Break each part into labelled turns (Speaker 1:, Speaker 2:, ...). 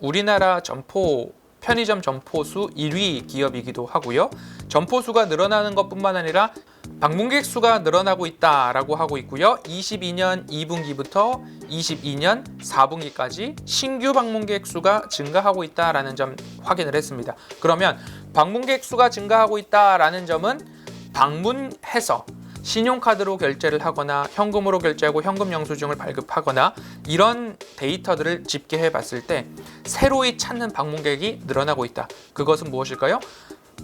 Speaker 1: 우리나라 편의점 점포수 1위 기업이기도 하고요. 점포수가 늘어나는 것뿐만 아니라 방문객 수가 늘어나고 있다라고 하고 있고요. 22년 2분기부터 22년 4분기까지 신규 방문객 수가 증가하고 있다라는 점 확인을 했습니다. 그러면 방문객 수가 증가하고 있다라는 점은 방문해서 신용카드로 결제를 하거나 현금으로 결제하고 현금 영수증을 발급하거나 이런 데이터들을 집계해 봤을 때 새로이 찾는 방문객이 늘어나고 있다. 그것은 무엇일까요?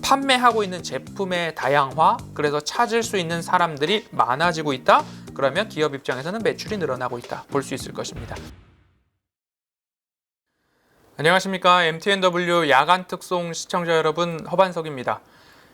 Speaker 1: 판매하고 있는 제품의 다양화, 그래서 찾을 수 있는 사람들이 많아지고 있다. 그러면 기업 입장에서는 매출이 늘어나고 있다. 볼 수 있을 것입니다. 안녕하십니까. MTNW 야간 특송 시청자 여러분, 허반석입니다.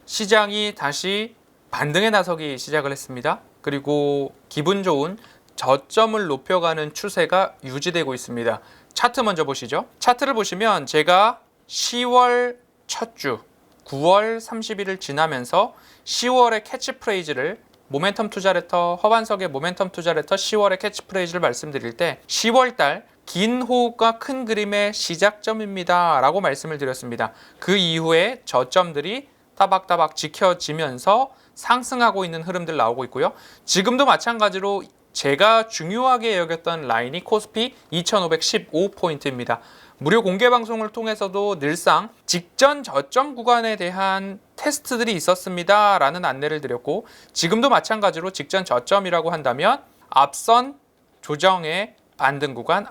Speaker 1: 시장이 다시 반등에 나서기 시작을 했습니다. 그리고 기분 좋은 저점을 높여가는 추세가 유지되고 있습니다. 차트 먼저 보시죠. 차트를 보시면 제가 10월 첫 주 9월 30일을 지나면서 10월의 캐치프레이즈를 모멘텀 투자레터 허반석의 모멘텀 투자레터 10월의 캐치프레이즈를 말씀드릴 때 10월달 긴 호흡과 큰 그림의 시작점입니다 라고 말씀을 드렸습니다. 그 이후에 저점들이 따박따박 지켜지면서 상승하고 있는 흐름들 나오고 있고요. 지금도 마찬가지로 제가 중요하게 여겼던 라인이 코스피 2515포인트입니다. 무료 공개 방송을 통해서도 늘상 직전 저점 구간에 대한 테스트들이 있었습니다 라는 안내를 드렸고, 지금도 마찬가지로 직전 저점이라고 한다면 앞선 조정의 반등 구간,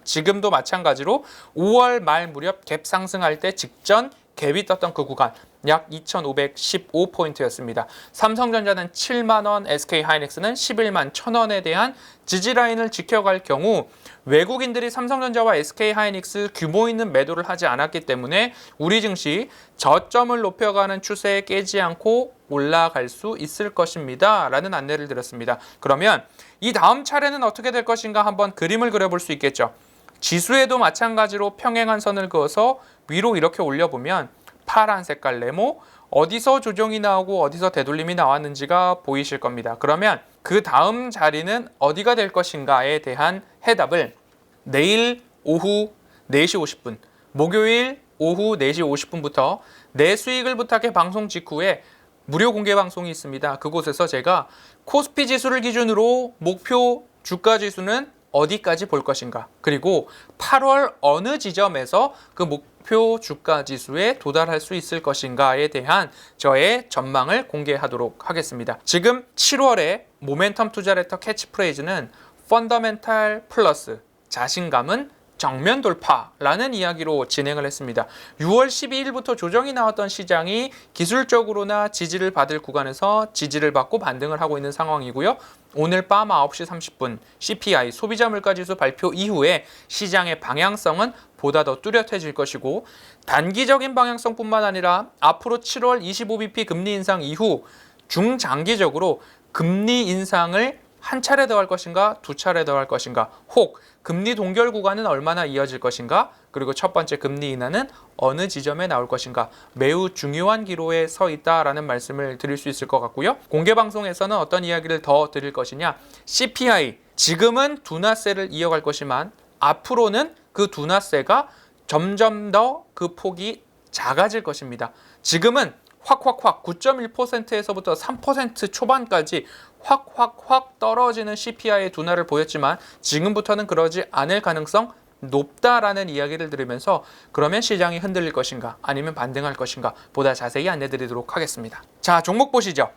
Speaker 1: 지금도 마찬가지로 5월 말 무렵 갭 상승할 때 직전 갭이 떴던 그 구간 약 2515포인트였습니다. 삼성전자는 7만원, SK하이닉스는 11만 1000원에 대한 지지라인을 지켜갈 경우 외국인들이 삼성전자와 SK하이닉스 규모 있는 매도를 하지 않았기 때문에 우리 증시 저점을 높여가는 추세에 깨지 않고 올라갈 수 있을 것입니다 라는 안내를 드렸습니다. 그러면 이 다음 차례는 어떻게 될 것인가 한번 그림을 그려볼 수 있겠죠. 지수에도 마찬가지로 평행한 선을 그어서 위로 이렇게 올려보면 파란 색깔 네모, 어디서 조정이 나오고 어디서 되돌림이 나왔는지가 보이실 겁니다. 그러면 그 다음 자리는 어디가 될 것인가에 대한 해답을 내일 오후 4시 50분, 목요일 오후 4시 50분부터 내 수익을 부탁해 방송 직후에 무료 공개 방송이 있습니다. 그곳에서 제가 코스피 지수를 기준으로 목표 주가 지수는 어디까지 볼 것인가, 그리고 8월 어느 지점에서 그 목표 주가 지수에 도달할 수 있을 것인가에 대한 저의 전망을 공개하도록 하겠습니다. 지금 7월에 모멘텀 투자레터 캐치프레이즈는 펀더멘탈 플러스 자신감은 정면 돌파라는 이야기로 진행을 했습니다. 6월 12일부터 조정이 나왔던 시장이 기술적으로나 지지를 받을 구간에서 지지를 받고 반등을 하고 있는 상황이고요. 오늘 밤 9시 30분 CPI 소비자 물가지수 발표 이후에 시장의 방향성은 보다 더 뚜렷해질 것이고, 단기적인 방향성뿐만 아니라 앞으로 7월 25bp 금리 인상 이후 중장기적으로 금리 인상을 한 차례 더 할 것인가, 두 차례 더 할 것인가, 혹 금리 동결 구간은 얼마나 이어질 것인가, 그리고 첫 번째 금리 인하는 어느 지점에 나올 것인가, 매우 중요한 기로에 서 있다라는 말씀을 드릴 수 있을 것 같고요. 공개 방송에서는 어떤 이야기를 더 드릴 것이냐, CPI 지금은 둔화세를 이어갈 것이만 앞으로는 그 둔화세가 점점 더 그 폭이 작아질 것입니다. 지금은 확 9.1%에서부터 3% 초반까지 확 떨어지는 CPI의 둔화를 보였지만 지금부터는 그러지 않을 가능성 높다라는 이야기를 들으면서 그러면 시장이 흔들릴 것인가 아니면 반등할 것인가 보다 자세히 안내드리도록 하겠습니다. 자, 종목 보시죠.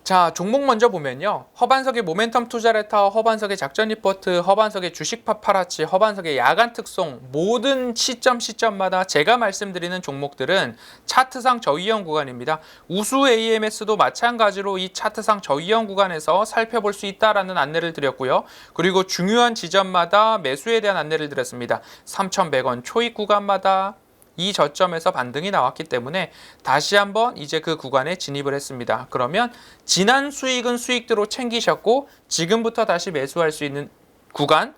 Speaker 1: 자, 종목 먼저 보면요. 허반석의 모멘텀 투자레터, 허반석의 작전 리포트, 허반석의 주식 파파라치, 허반석의 야간 특송, 모든 시점마다 제가 말씀드리는 종목들은 차트상 저위험 구간입니다. 우수 AMS도 마찬가지로 이 차트상 저위험 구간에서 살펴볼 수 있다라는 안내를 드렸고요. 그리고 중요한 지점마다 매수에 대한 안내를 드렸습니다. 3,100원 초입 구간마다 이 저점에서 반등이 나왔기 때문에 다시 한번 이제 그 구간에 진입을 했습니다. 그러면 지난 수익은 수익대로 챙기셨고 지금부터 다시 매수할 수 있는 구간,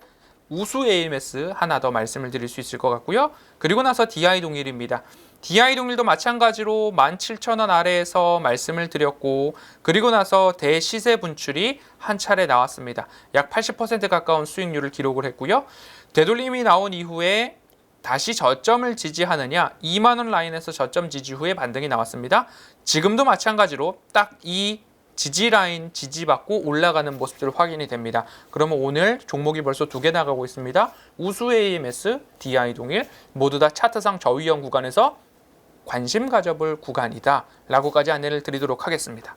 Speaker 1: 우수 AMS 하나 더 말씀을 드릴 수 있을 것 같고요. 그리고 나서 DI 동일입니다. DI 동일도 마찬가지로 17,000원 아래에서 말씀을 드렸고, 그리고 나서 대시세 분출이 한 차례 나왔습니다. 약 80% 가까운 수익률을 기록을 했고요. 되돌림이 나온 이후에 다시 저점을 지지하느냐, 2만 원 라인에서 저점 지지 후에 반등이 나왔습니다. 지금도 마찬가지로 딱 이 지지 라인 지지받고 올라가는 모습들 확인이 됩니다. 그러면 오늘 종목이 벌써 2개 나가고 있습니다. 우수 AMS, DI 동일 모두 다 차트상 저위험 구간에서 관심 가져볼 구간이다 라고까지 안내를 드리도록 하겠습니다.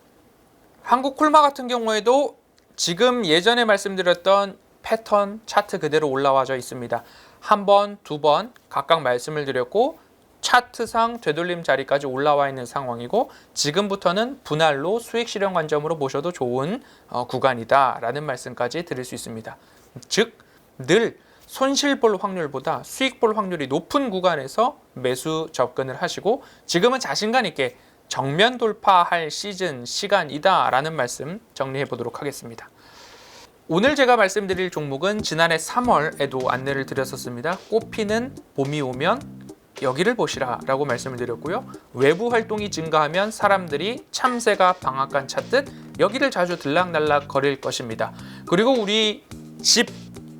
Speaker 1: 한국 콜마 같은 경우에도 지금 예전에 말씀드렸던 패턴 차트 그대로 올라와져 있습니다. 한 번, 두 번 각각 말씀을 드렸고 차트상 되돌림 자리까지 올라와 있는 상황이고 지금부터는 분할로 수익 실현 관점으로 보셔도 좋은 구간이다라는 말씀까지 드릴 수 있습니다. 즉, 늘 손실 볼 확률보다 수익 볼 확률이 높은 구간에서 매수 접근을 하시고 지금은 자신감 있게 정면 돌파할 시즌, 시간이다라는 말씀 정리해 보도록 하겠습니다. 오늘 제가 말씀드릴 종목은 지난해 3월에도 안내를 드렸었습니다. 꽃피는 봄이 오면 여기를 보시라 라고 말씀을 드렸고요. 외부 활동이 증가하면 사람들이 참새가 방앗간 찾듯 여기를 자주 들락날락 거릴 것입니다. 그리고 우리 집,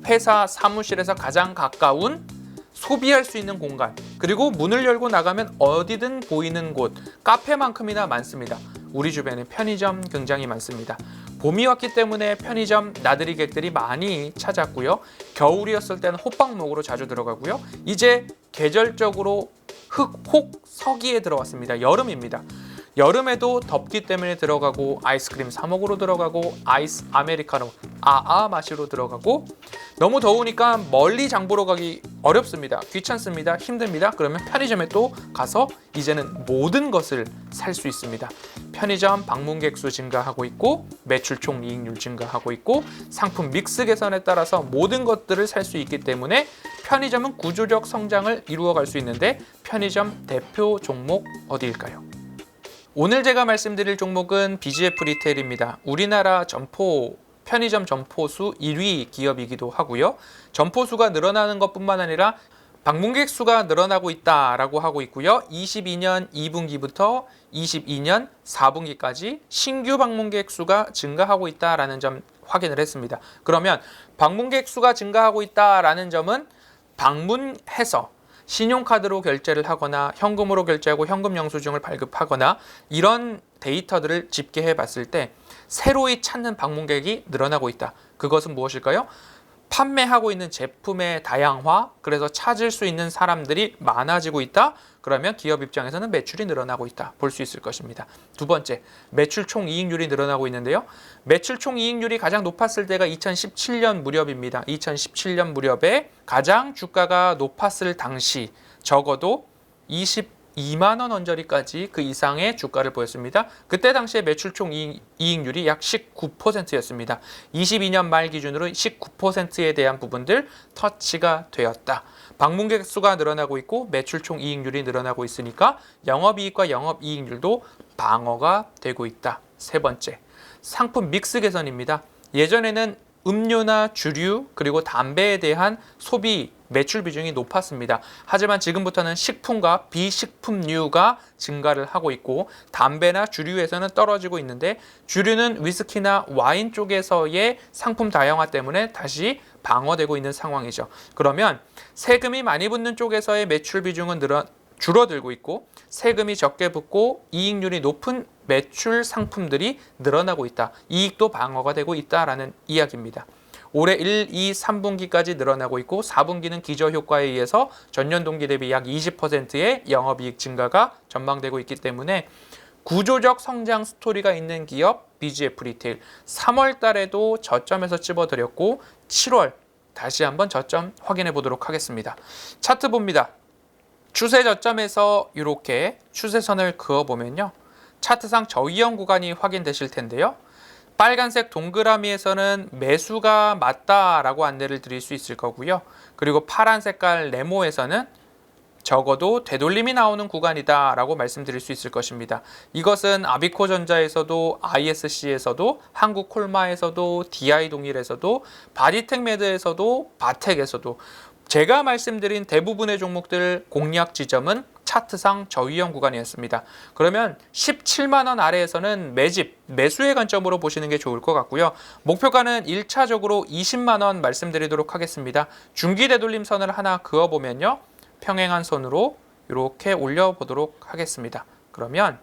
Speaker 1: 회사, 사무실에서 가장 가까운 소비할 수 있는 공간, 그리고 문을 열고 나가면 어디든 보이는 곳, 카페만큼이나 많습니다. 우리 주변에 편의점 굉장히 많습니다. 봄이 왔기 때문에 편의점 나들이 객들이 많이 찾았고요. 겨울이었을 때는 호빵목으로 자주 들어가고요. 이제 계절적으로 흑혹 서기에 들어왔습니다. 여름입니다. 여름에도 덥기 때문에 들어가고 아이스크림 사 먹으러 들어가고 아이스 아메리카노 마시러 들어가고 너무 더우니까 멀리 장 보러 가기 어렵습니다. 귀찮습니다. 힘듭니다. 그러면 편의점에 또 가서 이제는 모든 것을 살 수 있습니다. 편의점 방문객 수 증가하고 있고 매출 총 이익률 증가하고 있고 상품 믹스 개선에 따라서 모든 것들을 살 수 있기 때문에 편의점은 구조적 성장을 이루어갈 수 있는데 편의점 대표 종목 어디일까요? 오늘 제가 말씀드릴 종목은 BGF 리테일입니다. 우리나라 편의점 점포수 1위 기업이기도 하고요. 점포수가 늘어나는 것뿐만 아니라 방문객 수가 늘어나고 있다라고 하고 있고요. 22년 2분기부터 22년 4분기까지 신규 방문객 수가 증가하고 있다라는 점 확인을 했습니다. 그러면 방문객 수가 증가하고 있다라는 점은 방문해서 신용카드로 결제를 하거나 현금으로 결제하고 현금 영수증을 발급하거나 이런 데이터들을 집계해 봤을 때 새로이 찾는 방문객이 늘어나고 있다. 그것은 무엇일까요? 판매하고 있는 제품의 다양화, 그래서 찾을 수 있는 사람들이 많아지고 있다. 그러면 기업 입장에서는 매출이 늘어나고 있다. 볼 수 있을 것입니다. 두 번째, 매출 총 이익률이 늘어나고 있는데요. 매출 총 이익률이 가장 높았을 때가 2017년 무렵입니다. 2017년 무렵에 가장 주가가 높았을 당시 적어도 22만 원 언저리까지 그 이상의 주가를 보였습니다. 그때 당시에 매출 총 이익률이 약 19%였습니다. 22년 말 기준으로 19%에 대한 부분들 터치가 되었다. 방문객 수가 늘어나고 있고 매출 총 이익률이 늘어나고 있으니까 영업이익과 영업이익률도 방어가 되고 있다. 세 번째, 상품 믹스 개선입니다. 예전에는 음료나 주류 그리고 담배에 대한 소비 매출 비중이 높았습니다. 하지만 지금부터는 식품과 비식품류가 증가를 하고 있고 담배나 주류에서는 떨어지고 있는데 주류는 위스키나 와인 쪽에서의 상품 다양화 때문에 다시 방어되고 있는 상황이죠. 그러면 세금이 많이 붙는 쪽에서의 매출 비중은 줄어들고 있고 세금이 적게 붙고 이익률이 높은 매출 상품들이 늘어나고 있다. 이익도 방어가 되고 있다라는 이야기입니다. 올해 1, 2, 3분기까지 늘어나고 있고 4분기는 기저효과에 의해서 전년 동기 대비 약 20%의 영업이익 증가가 전망되고 있기 때문에 구조적 성장 스토리가 있는 기업 BGF 리테일 3월 달에도 저점에서 찝어드렸고 7월 다시 한번 저점 확인해 보도록 하겠습니다. 차트 봅니다. 추세 저점에서 이렇게 추세선을 그어보면요. 차트상 저위험 구간이 확인되실 텐데요. 빨간색 동그라미에서는 매수가 맞다라고 안내를 드릴 수 있을 거고요. 그리고 파란 색깔 네모에서는 적어도 되돌림이 나오는 구간이다라고 말씀드릴 수 있을 것입니다. 이것은 아비코전자에서도 ISC에서도 한국콜마에서도 DI동일에서도 바디텍메드에서도 바텍에서도 제가 말씀드린 대부분의 종목들 공략 지점은 차트상 저위험 구간이었습니다. 그러면 17만 원 아래에서는 매수의 관점으로 보시는 게 좋을 것 같고요. 목표가는 1차적으로 20만 원 말씀드리도록 하겠습니다. 중기 되돌림 선을 하나 그어보면요. 평행한 선으로 이렇게 올려보도록 하겠습니다. 그러면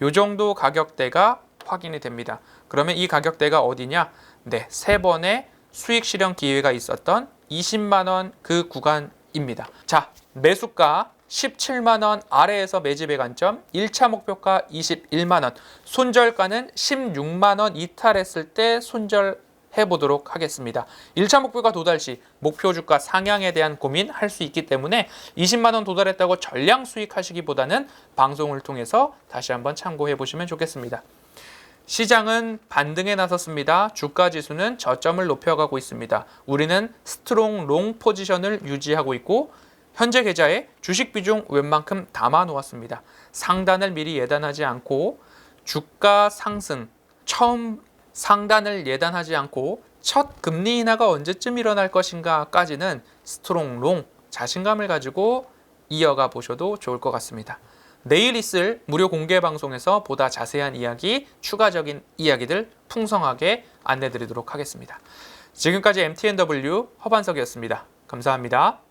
Speaker 1: 이 정도 가격대가 확인이 됩니다. 그러면 이 가격대가 어디냐? 네, 3번의 수익 실현 기회가 있었던 20만 원 그 구간입니다. 자, 매수가 17만 원 아래에서 매집의 관점, 1차 목표가 21만 원, 손절가는 16만 원 이탈했을 때 손절해 보도록 하겠습니다. 1차 목표가 도달 시 목표 주가 상향에 대한 고민할 수 있기 때문에 20만 원 도달했다고 전량 수익하시기보다는 방송을 통해서 다시 한번 참고해 보시면 좋겠습니다. 시장은 반등에 나섰습니다. 주가 지수는 저점을 높여가고 있습니다. 우리는 스트롱 롱 포지션을 유지하고 있고 현재 계좌에 주식 비중 웬만큼 담아 놓았습니다. 상단을 미리 예단하지 않고 주가 상승, 처음 상단을 예단하지 않고 첫 금리 인하가 언제쯤 일어날 것인가까지는 스트롱 롱 자신감을 가지고 이어가 보셔도 좋을 것 같습니다. 내일 있을 무료 공개 방송에서 보다 자세한 이야기, 추가적인 이야기들 풍성하게 안내드리도록 하겠습니다. 지금까지 MTNW 허반석이었습니다. 감사합니다.